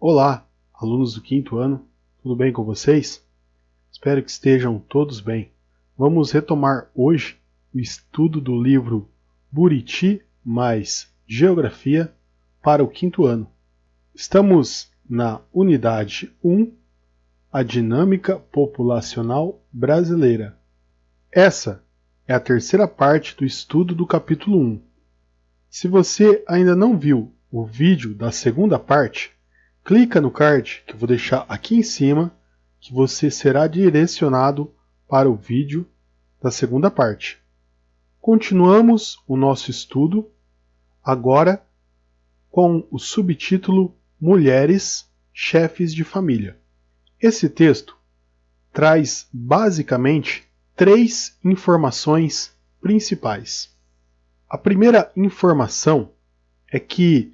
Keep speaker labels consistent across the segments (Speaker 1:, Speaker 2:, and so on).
Speaker 1: Olá, alunos do quinto ano, tudo bem com vocês? Espero que estejam todos bem. Vamos retomar hoje o estudo do livro Buriti mais Geografia para o quinto ano. Estamos na unidade 1, a dinâmica populacional brasileira. Essa é a terceira parte do estudo do capítulo 1. Se você ainda não viu o vídeo da segunda parte, clica no card que eu vou deixar aqui em cima, que você será direcionado para o vídeo da segunda parte. Continuamos o nosso estudo agora com o subtítulo Mulheres, Chefes de Família. Esse texto traz basicamente 3 informações principais. A primeira informação é que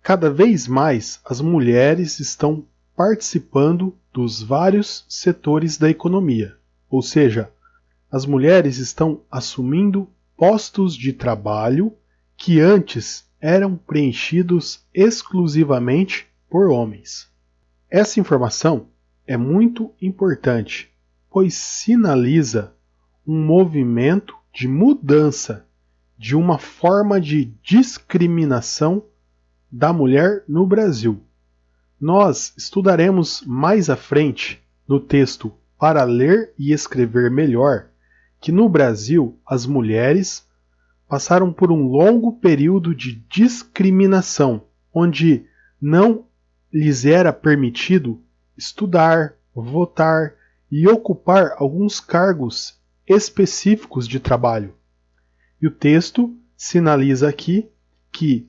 Speaker 1: cada vez mais as mulheres estão participando dos vários setores da economia, ou seja, as mulheres estão assumindo postos de trabalho que antes eram preenchidos exclusivamente por homens. Essa informação é muito importante, pois sinaliza um movimento de mudança de uma forma de discriminação da mulher no Brasil. Nós estudaremos mais à frente no texto Para Ler e Escrever Melhor que no Brasil as mulheres passaram por um longo período de discriminação, onde não lhes era permitido estudar, votar e ocupar alguns cargos específicos de trabalho. E o texto sinaliza aqui que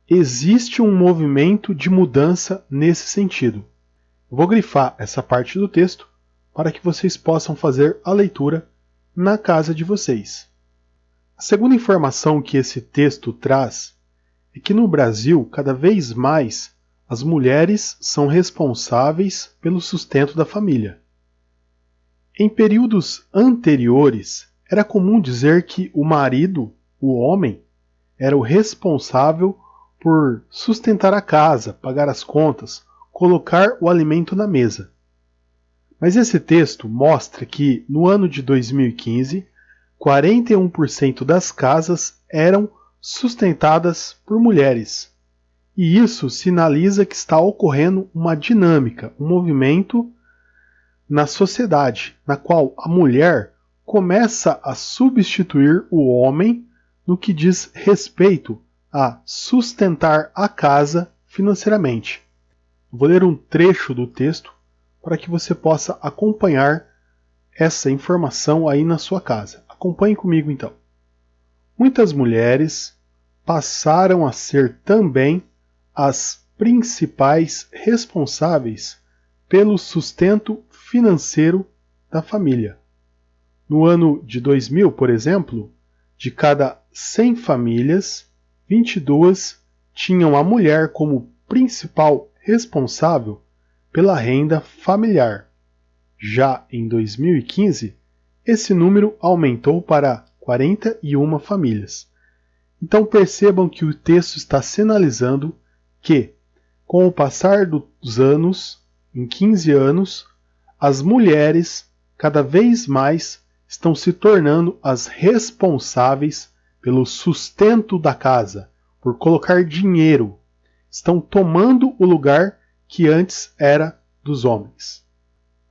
Speaker 1: existe um movimento de mudança nesse sentido. Vou grifar essa parte do texto para que vocês possam fazer a leitura na casa de vocês. A segunda informação que esse texto traz é que no Brasil, cada vez mais, as mulheres são responsáveis pelo sustento da família. Em períodos anteriores, era comum dizer que o marido, o homem, era o responsável por sustentar a casa, pagar as contas, colocar o alimento na mesa. Mas esse texto mostra que, no ano de 2015, 41% das casas eram sustentadas por mulheres. E isso sinaliza que está ocorrendo uma dinâmica, um movimento na sociedade, na qual a mulher começa a substituir o homem no que diz respeito a sustentar a casa financeiramente. Vou ler um trecho do texto para que você possa acompanhar essa informação aí na sua casa. Acompanhe comigo então. Muitas mulheres passaram a ser também as principais responsáveis pelo sustento financeiro da família. No ano de 2000, por exemplo, de cada 100 famílias, 22 tinham a mulher como principal responsável pela renda familiar. Já em 2015, esse número aumentou para 41 famílias. Então percebam que o texto está sinalizando que, com o passar dos anos, em 15 anos, as mulheres cada vez mais estão se tornando as responsáveis pelo sustento da casa, por colocar dinheiro. Estão tomando o lugar que antes era dos homens.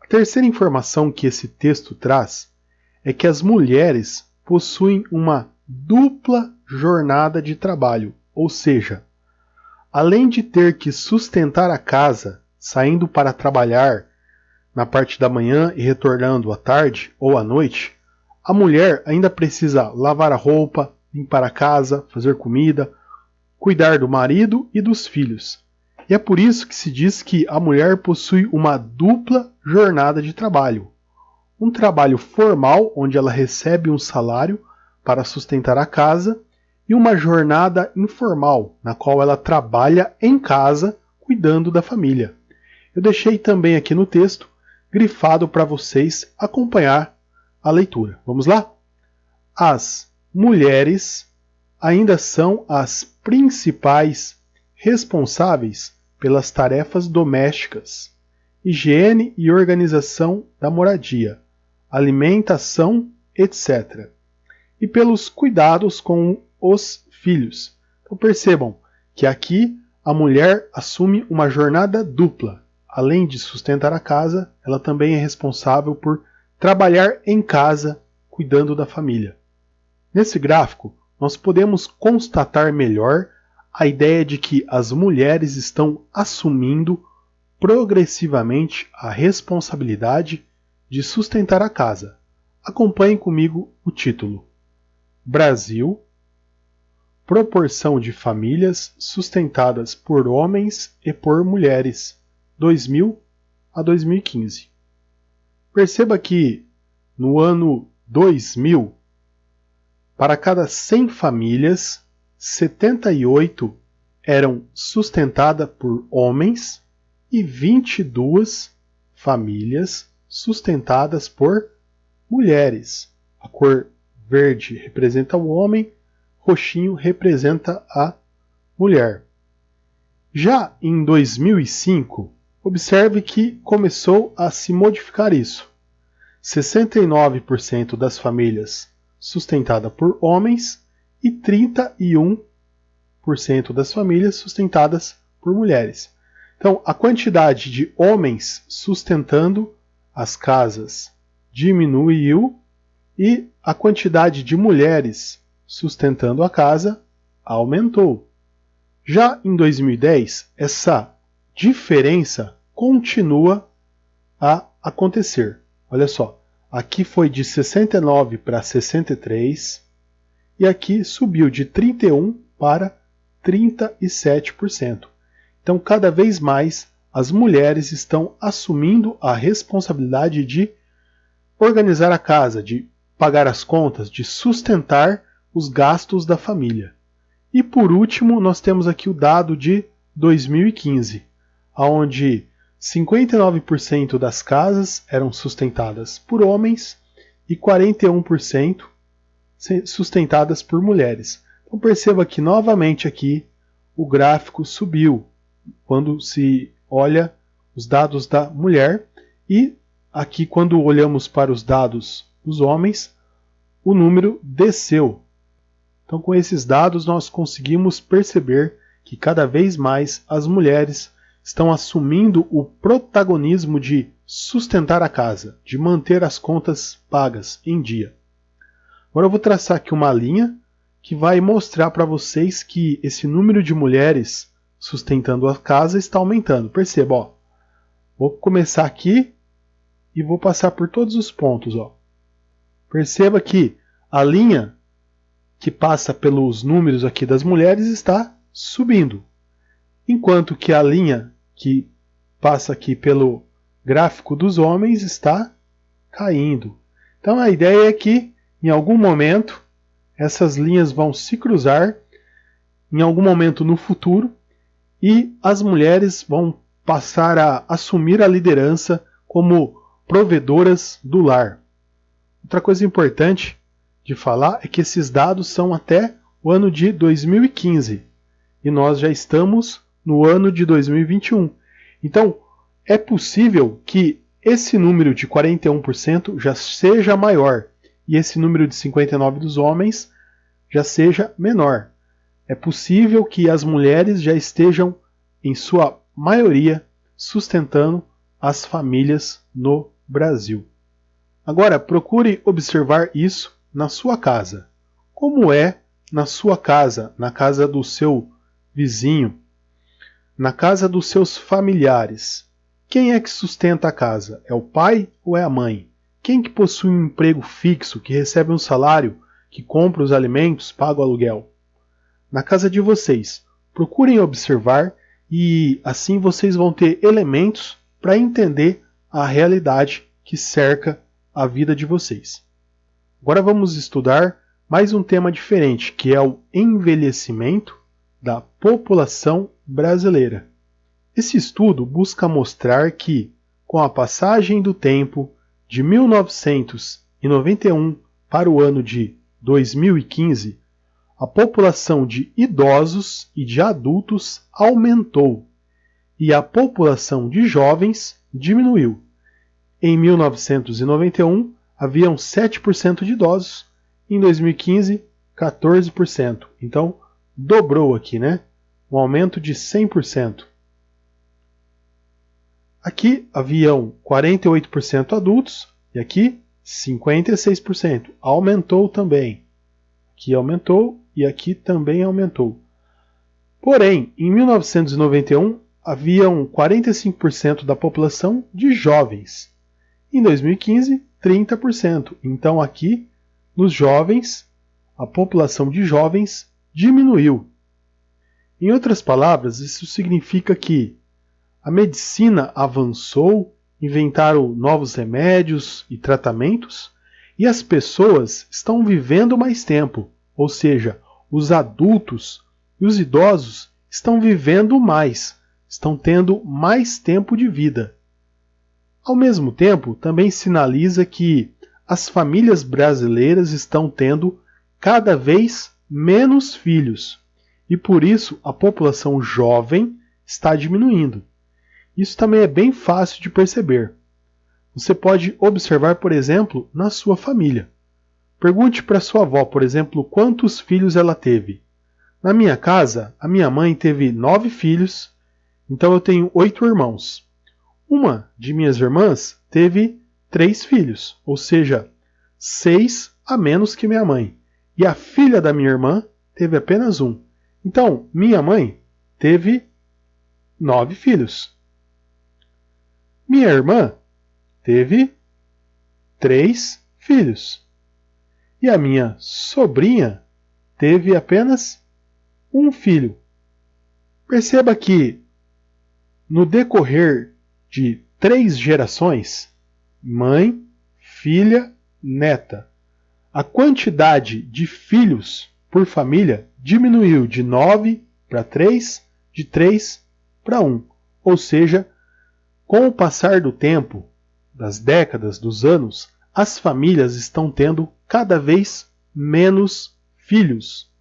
Speaker 1: A terceira informação que esse texto traz é que as mulheres possuem uma dupla jornada de trabalho, ou seja, além de ter que sustentar a casa, saindo para trabalhar na parte da manhã e retornando à tarde ou à noite, a mulher ainda precisa lavar a roupa, limpar a casa, fazer comida, cuidar do marido e dos filhos. E é por isso que se diz que a mulher possui uma dupla jornada de trabalho. Um trabalho formal, onde ela recebe um salário para sustentar a casa, e uma jornada informal, na qual ela trabalha em casa, cuidando da família. Eu deixei também aqui no texto, grifado para vocês acompanhar a leitura. Vamos lá? As mulheres ainda são as principais responsáveis pelas tarefas domésticas, higiene e organização da moradia, alimentação, etc. E pelos cuidados com os filhos. Então percebam que aqui a mulher assume uma jornada dupla. Além de sustentar a casa, ela também é responsável por trabalhar em casa, cuidando da família. Nesse gráfico, nós podemos constatar melhor a ideia de que as mulheres estão assumindo progressivamente a responsabilidade de sustentar a casa. Acompanhem comigo o título: Brasil, proporção de famílias sustentadas por homens e por mulheres, 2000 a 2015. Perceba que no ano 2000, para cada 100 famílias, 78 eram sustentadas por homens e 22 famílias sustentadas por mulheres. A cor verde representa o homem, roxinho representa a mulher. Já em 2005, observe que começou a se modificar isso. 69% das famílias sustentadas por homens e 31% das famílias sustentadas por mulheres. Então, a quantidade de homens sustentando as casas diminuiu e a quantidade de mulheres sustentando a casa aumentou. Já em 2010, essa diferença continua a acontecer. Olha só, aqui foi de 69 para 63 e aqui subiu de 31 para 37%. Então, cada vez mais, as mulheres estão assumindo a responsabilidade de organizar a casa, de pagar as contas, de sustentar os gastos da família. E por último, nós temos aqui o dado de 2015, onde 59% das casas eram sustentadas por homens e 41% sustentadas por mulheres. Então perceba que novamente aqui o gráfico subiu quando se olha os dados da mulher e aqui quando olhamos para os dados dos homens, o número desceu. Então com esses dados nós conseguimos perceber que cada vez mais as mulheres estão assumindo o protagonismo de sustentar a casa, de manter as contas pagas em dia. Agora eu vou traçar aqui uma linha que vai mostrar para vocês que esse número de mulheres sustentando a casa está aumentando. Perceba, ó. Vou começar aqui e vou passar por todos os pontos, ó. Perceba que a linha que passa pelos números aqui das mulheres está subindo, enquanto que a linha que passa aqui pelo gráfico dos homens está caindo. Então a ideia é que em algum momento essas linhas vão se cruzar, em algum momento no futuro, e as mulheres vão passar a assumir a liderança como provedoras do lar. Outra coisa importante de falar é que esses dados são até o ano de 2015 e nós já estamos no ano de 2021. Então, é possível que esse número de 41% já seja maior e esse número de 59% dos homens já seja menor. É possível que as mulheres já estejam, em sua maioria, sustentando as famílias no Brasil. Agora, procure observar isso na sua casa. Como é na sua casa, na casa do seu vizinho, na casa dos seus familiares? Quem é que sustenta a casa? É o pai ou é a mãe? Quem que possui um emprego fixo, que recebe um salário, que compra os alimentos, paga o aluguel? Na casa de vocês, procurem observar e assim vocês vão ter elementos para entender a realidade que cerca a vida de vocês. Agora vamos estudar mais um tema diferente, que é o envelhecimento da população brasileira. Esse estudo busca mostrar que, com a passagem do tempo de 1991 para o ano de 2015, a população de idosos e de adultos aumentou. e a população de jovens diminuiu. Em 1991, haviam 7% de idosos, em 2015, 14%. Então, dobrou aqui, né? Um aumento de 100%. Aqui haviam 48% adultos e aqui 56%. Aumentou também. Aqui aumentou e aqui também aumentou. Porém, em 1991, haviam 45% da população de jovens. Em 2015, 30%. Então aqui, nos jovens, a população de jovens diminuiu. Em outras palavras, isso significa que a medicina avançou, inventaram novos remédios e tratamentos, e as pessoas estão vivendo mais tempo, ou seja, os adultos e os idosos estão vivendo mais, estão tendo mais tempo de vida. Ao mesmo tempo, também sinaliza que as famílias brasileiras estão tendo cada vez menos filhos, e por isso a população jovem está diminuindo. Isso também é bem fácil de perceber. Você pode observar, por exemplo, na sua família. Pergunte para sua avó, por exemplo, quantos filhos ela teve. Na minha casa, a minha mãe teve 9 filhos, então eu tenho 8 irmãos. Uma de minhas irmãs teve 3 filhos, ou seja, 6 a menos que minha mãe. E a filha da minha irmã teve apenas 1. Então, minha mãe teve 9 filhos. Minha irmã teve 3 filhos. E a minha sobrinha teve apenas 1 filho. Perceba que, no decorrer de 3 gerações, mãe, filha, neta, a quantidade de filhos por família diminuiu de 9 para 3, de 3 para 1. Ou seja, com o passar do tempo, das décadas, dos anos, as famílias estão tendo cada vez menos filhos.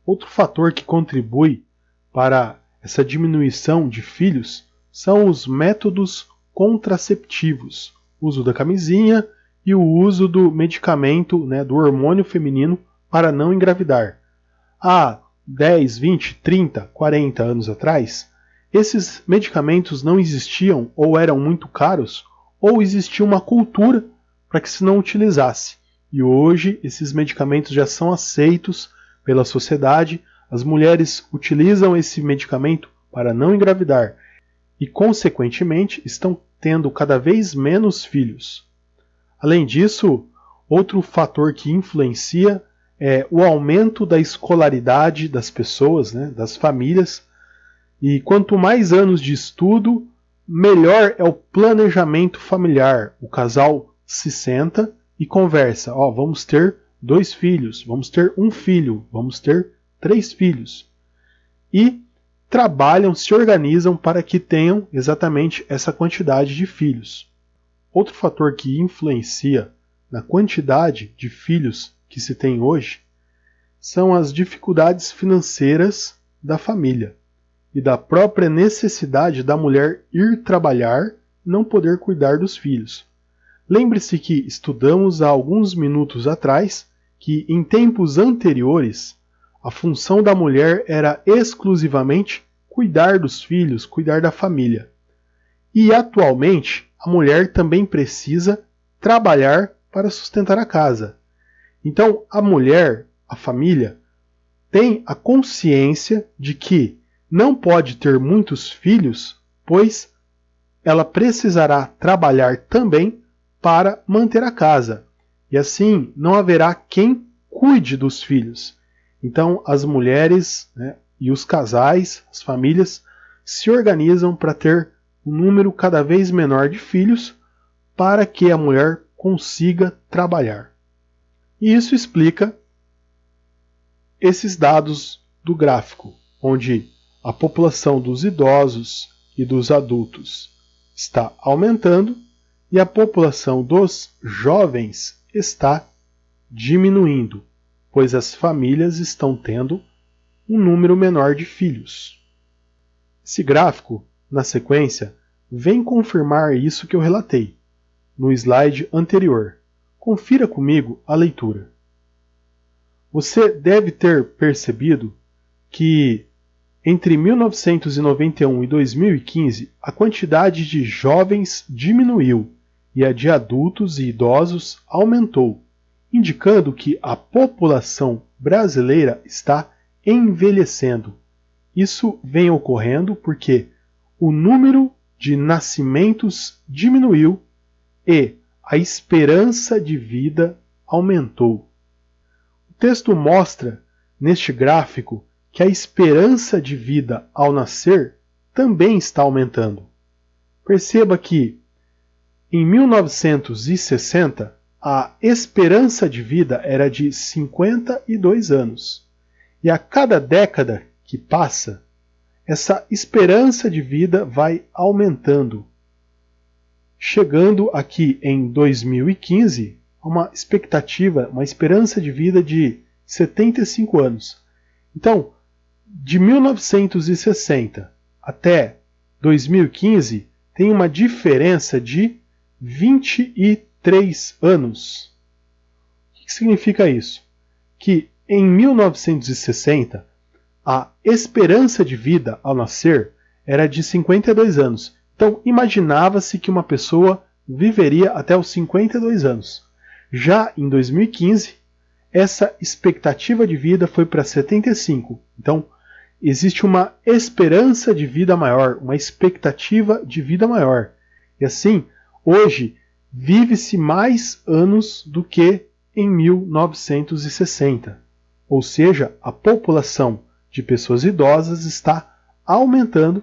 Speaker 1: Outro fator que contribui para essa diminuição de filhos são os métodos contraceptivos, o uso da camisinha e o uso do medicamento, do hormônio feminino para não engravidar. Há 10, 20, 30, 40 anos atrás, esses medicamentos não existiam ou eram muito caros, ou existia uma cultura para que se não utilizasse. E hoje esses medicamentos já são aceitos pela sociedade, as mulheres utilizam esse medicamento para não engravidar e, consequentemente, estão tendo cada vez menos filhos. Além disso, outro fator que influencia é o aumento da escolaridade das pessoas, das famílias, e quanto mais anos de estudo, melhor é o planejamento familiar. O casal se senta e conversa, vamos ter 2 filhos, vamos ter 1 filho, vamos ter 3 filhos. E trabalham, se organizam para que tenham exatamente essa quantidade de filhos. Outro fator que influencia na quantidade de filhos que se tem hoje são as dificuldades financeiras da família e da própria necessidade da mulher ir trabalhar e não poder cuidar dos filhos. Lembre-se que estudamos há alguns minutos atrás que, em tempos anteriores, a função da mulher era exclusivamente cuidar dos filhos, cuidar da família. E, atualmente, a mulher também precisa trabalhar para sustentar a casa. Então, a mulher, a família, tem a consciência de que não pode ter muitos filhos, pois ela precisará trabalhar também para manter a casa. E assim não haverá quem cuide dos filhos. Então as mulheres e os casais, as famílias, se organizam para ter um número cada vez menor de filhos para que a mulher consiga trabalhar. E isso explica esses dados do gráfico, onde a população dos idosos e dos adultos está aumentando e a população dos jovens está diminuindo, pois as famílias estão tendo um número menor de filhos. Esse gráfico na sequência, vem confirmar isso que eu relatei no slide anterior. Confira comigo a leitura. Você deve ter percebido que entre 1991 e 2015 a quantidade de jovens diminuiu e a de adultos e idosos aumentou, indicando que a população brasileira está envelhecendo. Isso vem ocorrendo porque o número de nascimentos diminuiu e a esperança de vida aumentou. O texto mostra, neste gráfico, que a esperança de vida ao nascer também está aumentando. Perceba que, em 1960, a esperança de vida era de 52 anos. E a cada década que passa, essa esperança de vida vai aumentando, chegando aqui em 2015 a uma expectativa, uma esperança de vida de 75 anos. Então, de 1960 até 2015, tem uma diferença de 23 anos. O que significa isso? Que em 1960, a esperança de vida ao nascer era de 52 anos. Então, imaginava-se que uma pessoa viveria até os 52 anos. Já em 2015, essa expectativa de vida foi para 75. Então, existe uma esperança de vida maior, uma expectativa de vida maior. E assim, hoje, vive-se mais anos do que em 1960. Ou seja, a população de pessoas idosas está aumentando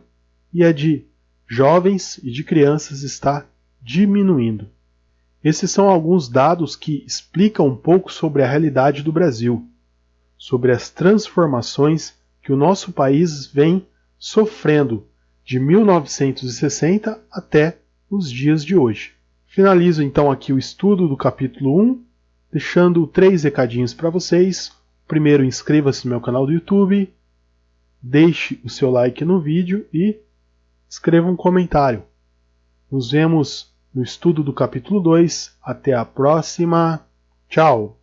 Speaker 1: e a de jovens e de crianças está diminuindo. Esses são alguns dados que explicam um pouco sobre a realidade do Brasil, sobre as transformações que o nosso país vem sofrendo de 1960 até os dias de hoje. Finalizo então aqui o estudo do capítulo 1, deixando 3 recadinhos para vocês. Primeiro, inscreva-se no meu canal do YouTube, deixe o seu like no vídeo e escreva um comentário. Nos vemos no estudo do capítulo 2. Até a próxima. Tchau!